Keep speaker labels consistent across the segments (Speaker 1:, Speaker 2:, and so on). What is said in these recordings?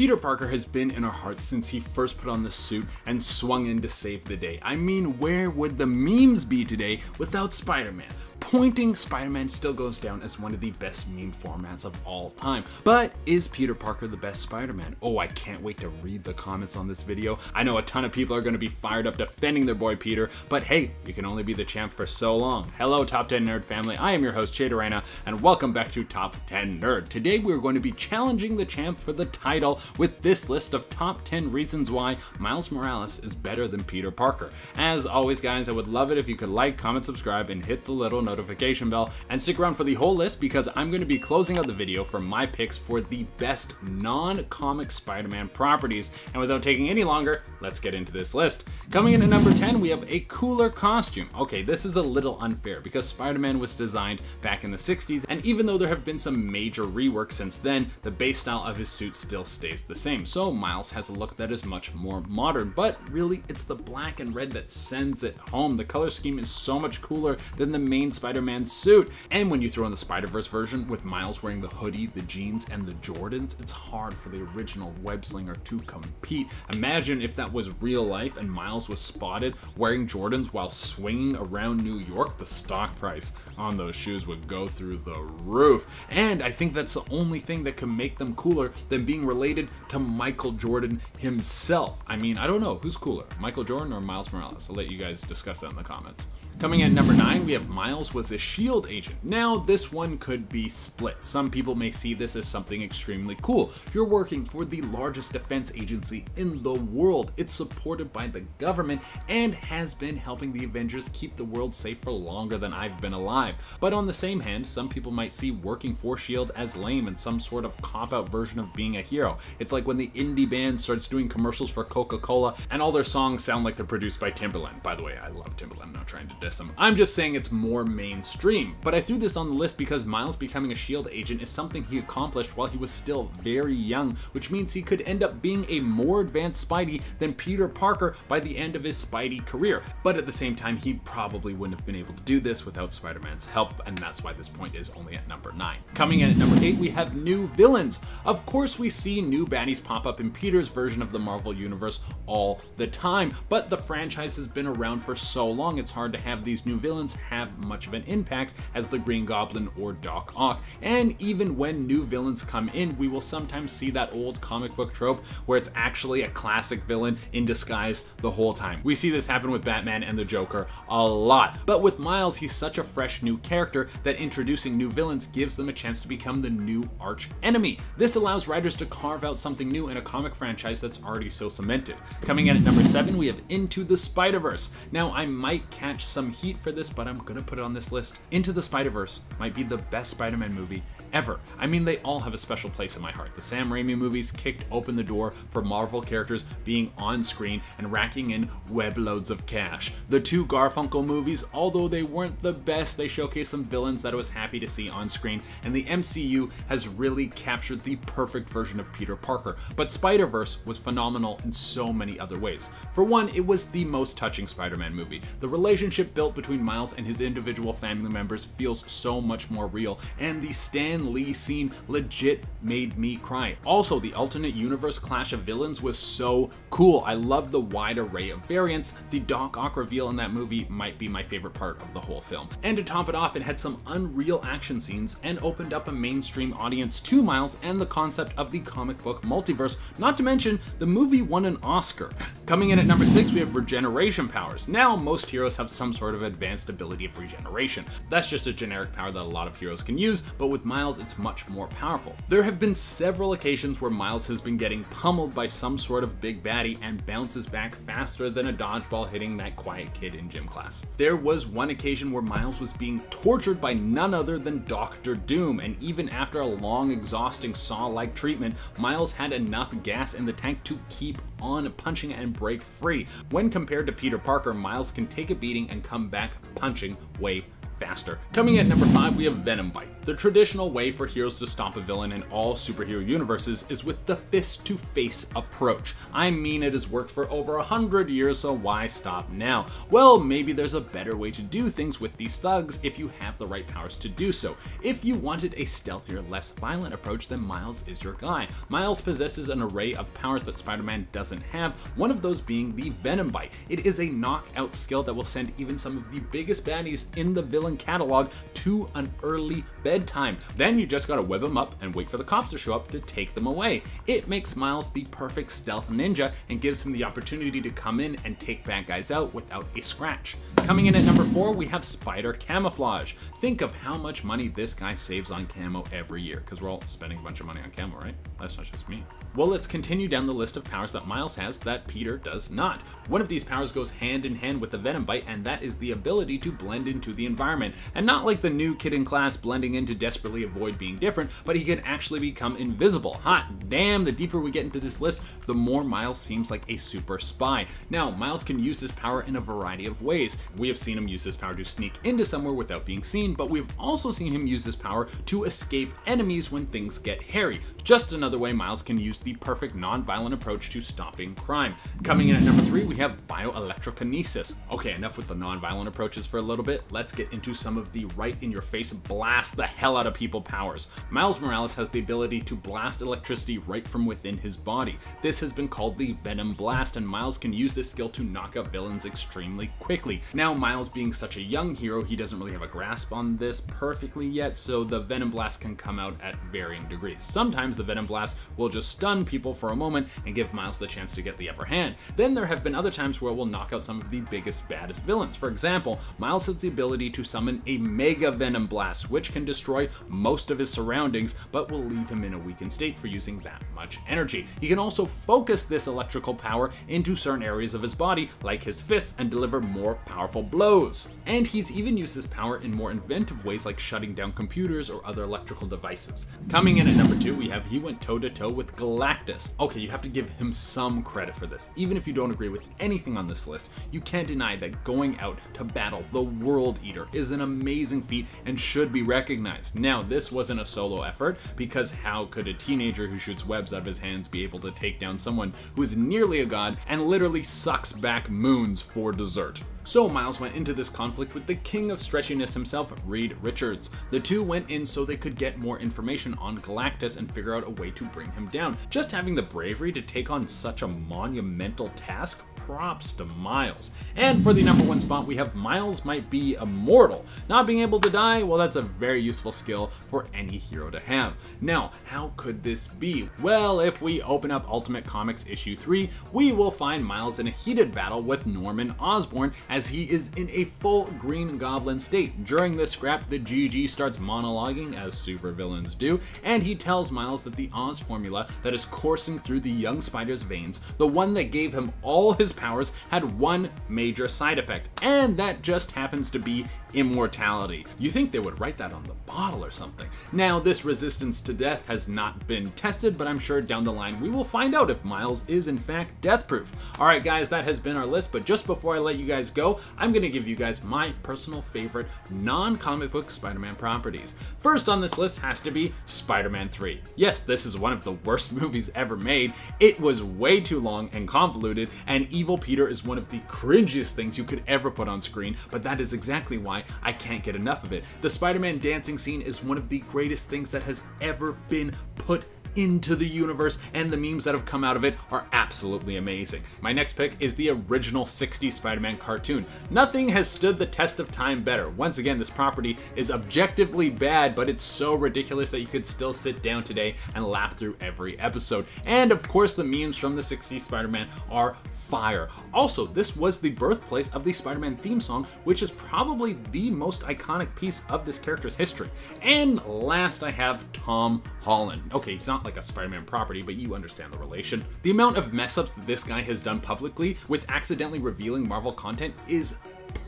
Speaker 1: Peter Parker has been in our hearts since he first put on the suit and swung in to save the day. I mean, where would the memes be today without Spider-Man? Pointing Spider-Man still goes down as one of the best meme formats of all time. But is Peter Parker the best Spider-Man? Oh, I can't wait to read the comments on this video. I know a ton of people are going to be fired up defending their boy Peter, but hey, you can only be the champ for so long. Hello, Top 10 Nerd family. I am your host, Jay Dorena, and welcome back to Top 10 Nerd. Today, we're going to be challenging the champ for the title with this list of top 10 reasons why Miles Morales is better than Peter Parker. As always, guys, I would love it if you could like, comment, subscribe, and hit the little notification bell, and stick around for the whole list because I'm going to be closing out the video for my picks for the best non-comic Spider-Man properties. And without taking any longer, let's get into this list. Coming in at number 10, we have a cooler costume. Okay, this is a little unfair because Spider-Man was designed back in the 60s, and even though there have been some major rework since then, the base style of his suit still stays the same. So Miles has a look that is much more modern, but really it's the black and red that sends it home. The color scheme is so much cooler than the main Spider-Man suit. And when you throw in the Spider-Verse version with Miles wearing the hoodie, the jeans, and the Jordans, it's hard for the original web-slinger to compete. Imagine if that was real life and Miles was spotted wearing Jordans while swinging around New York. The stock price on those shoes would go through the roof. And I think that's the only thing that can make them cooler than being related to Michael Jordan himself. I mean, I don't know, who's cooler, Michael Jordan or Miles Morales? I'll let you guys discuss that in the comments. Coming at number 9, we have Miles was a S.H.I.E.L.D. agent. Now, this one could be split. Some people may see this as something extremely cool. You're working for the largest defense agency in the world. It's supported by the government and has been helping the Avengers keep the world safe for longer than I've been alive. But on the same hand, some people might see working for S.H.I.E.L.D. as lame and some sort of cop-out version of being a hero. It's like when the indie band starts doing commercials for Coca-Cola and all their songs sound like they're produced by Timbaland. By the way, I love Timbaland. I'm not trying to diss him. I'm just saying it's more mainstream. But I threw this on the list because Miles becoming a S.H.I.E.L.D. agent is something he accomplished while he was still very young, which means he could end up being a more advanced Spidey than Peter Parker by the end of his Spidey career. But at the same time, he probably wouldn't have been able to do this without Spider-Man's help, and that's why this point is only at number 9. Coming in at number 8, we have new villains. Of course, we see new baddies pop up in Peter's version of the Marvel Universe all the time, but the franchise has been around for so long, it's hard to have these new villains have much of an impact as the Green Goblin or Doc Ock. And even when new villains come in, we will sometimes see that old comic book trope where it's actually a classic villain in disguise the whole time. We see this happen with Batman and the Joker a lot. But with Miles, he's such a fresh new character that introducing new villains gives them a chance to become the new arch enemy. This allows writers to carve out something new in a comic franchise that's already so cemented. Coming in at number 7, we have Into the Spider-Verse. Now, I might catch some heat for this, but I'm gonna put it on this list. Into the Spider-Verse might be the best Spider-Man movie ever. I mean, they all have a special place in my heart. The Sam Raimi movies kicked open the door for Marvel characters being on screen and racking in web loads of cash. The 2 Garfunkel movies, although they weren't the best, they showcased some villains that I was happy to see on screen, and the MCU has really captured the perfect version of Peter Parker. But Spider-Verse was phenomenal in so many other ways. For one, it was the most touching Spider-Man movie. The relationship built between Miles and his individual family members feels so much more real, and the Stan Lee scene legit made me cry. Also, the alternate universe clash of villains was so cool. I love the wide array of variants. The Doc Ock reveal in that movie might be my favorite part of the whole film. And to top it off, it had some unreal action scenes and opened up a mainstream audience to Miles and the concept of the comic book multiverse. Not to mention, the movie won an Oscar. Coming in at number 6, we have regeneration powers. Now, most heroes have some sort of advanced ability of regeneration. That's just a generic power that a lot of heroes can use, but with Miles, it's much more powerful. There have been several occasions where Miles has been getting pummeled by some sort of big baddie and bounces back faster than a dodgeball hitting that quiet kid in gym class. There was one occasion where Miles was being tortured by none other than Dr. Doom, and even after a long, exhausting saw-like treatment, Miles had enough gas in the tank to keep on punching and break free. When compared to Peter Parker, Miles can take a beating and come back punching way faster. Coming at number 5, we have Venom Bite. The traditional way for heroes to stop a villain in all superhero universes is with the fist-to-face approach. I mean, it has worked for over 100 years, so why stop now? Well, maybe there's a better way to do things with these thugs if you have the right powers to do so. If you wanted a stealthier, less violent approach, then Miles is your guy. Miles possesses an array of powers that Spider-Man doesn't have, one of those being the Venom Bite. It is a knockout skill that will send even some of the biggest baddies in the villain catalog to an early bedtime. Then you just gotta whip them up and wait for the cops to show up to take them away. It makes Miles the perfect stealth ninja and gives him the opportunity to come in and take bad guys out without a scratch. Coming in at number 4, we have Spider Camouflage. Think of how much money this guy saves on camo every year, because we're all spending a bunch of money on camo, right? That's not just me. Well, let's continue down the list of powers that Miles has that Peter does not. One of these powers goes hand in hand with the Venom Bite, and that is the ability to blend into the environment. And not like the new kid in class blending in to desperately avoid being different, but he can actually become invisible. Hot damn, the deeper we get into this list, the more Miles seems like a super spy. Now, Miles can use this power in a variety of ways. We have seen him use this power to sneak into somewhere without being seen, but we've also seen him use this power to escape enemies when things get hairy. Just another way Miles can use the perfect non-violent approach to stopping crime. Coming in at number 3, we have BIO-ELECTROKINESIS. Okay, enough with the non-violent approaches for a little bit. Let's get into some of the right-in-your-face blast the hell out of people powers. Miles Morales has the ability to blast electricity right from within his body. This has been called the Venom Blast, and Miles can use this skill to knock out villains extremely quickly. Now, Miles being such a young hero, he doesn't really have a grasp on this perfectly yet, so the Venom Blast can come out at varying degrees. Sometimes the Venom Blast will just stun people for a moment and give Miles the chance to get the upper hand. Then there have been other times where it will knock out some of the biggest, baddest villains. For example, Miles has the ability to summon a Mega Venom Blast, which can destroy most of his surroundings, but will leave him in a weakened state for using that much energy. He can also focus this electrical power into certain areas of his body, like his fists, and deliver more powerful blows. And he's even used this power in more inventive ways, like shutting down computers or other electrical devices. Coming in at number 2, he went toe-to-toe with Galactus. Okay, you have to give him some credit for this. Even if you don't agree with anything on this list, you can't deny that going out to battle the World Eater is an amazing feat and should be recognized. Now, this wasn't a solo effort, because how could a teenager who shoots webs out of his hands be able to take down someone who is nearly a god and literally sucks back moons for dessert? So Miles went into this conflict with the king of stretchiness himself, Reed Richards. The two went in so they could get more information on Galactus and figure out a way to bring him down. Just having the bravery to take on such a monumental task, props to Miles. And for the number 1 spot, we have Miles might be immortal. Not being able to die, well, that's a very useful skill for any hero to have. Now, how could this be? Well, if we open up Ultimate Comics issue 3, we will find Miles in a heated battle with Norman Osborn, as he is in a full Green Goblin state. During this scrap, the GG starts monologuing, as supervillains do, and he tells Miles that the Oz formula that is coursing through the young Spider's veins, the one that gave him all his powers, had one major side effect, and that just happens to be immortality. You think they would write that on the bottle or something. Now, this resistance to death has not been tested, but I'm sure down the line we will find out if Miles is in fact death-proof. Alright guys, that has been our list, but just before I let you guys go, I'm going to give you guys my personal favorite non-comic book Spider-Man properties. First on this list has to be Spider-Man 3. Yes, this is one of the worst movies ever made. It was way too long and convoluted, and Evil Peter is one of the cringiest things you could ever put on screen, but that is exactly why I can't get enough of it. The Spider-Man dancing scene is one of the greatest things that has ever been put into the universe, and the memes that have come out of it are absolutely amazing. My next pick is the original 60s Spider-Man cartoon. Nothing has stood the test of time better. Once again, this property is objectively bad, but it's so ridiculous that you could still sit down today and laugh through every episode. And of course, the memes from the 60s Spider-Man are fire. Also, this was the birthplace of the Spider-Man theme song, which is probably the most iconic piece of this character's history. And last, I have Tom Holland. Okay, he's not like a Spider-Man property, but you understand the relation. The amount of mess-ups that this guy has done publicly with accidentally revealing Marvel content is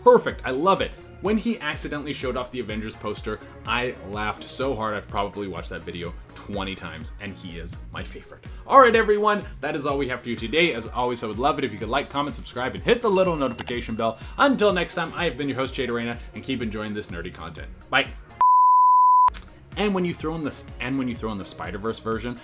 Speaker 1: perfect. I love it. when he accidentally showed off the Avengers poster, I laughed so hard I've probably watched that video 20 times, and he is my favorite. Alright everyone, that is all we have for you today. As always, I would love it if you could like, comment, subscribe, and hit the little notification bell. Until next time, I have been your host, Jade Arena, and keep enjoying this nerdy content. Bye! And when you throw in the Spider-Verse version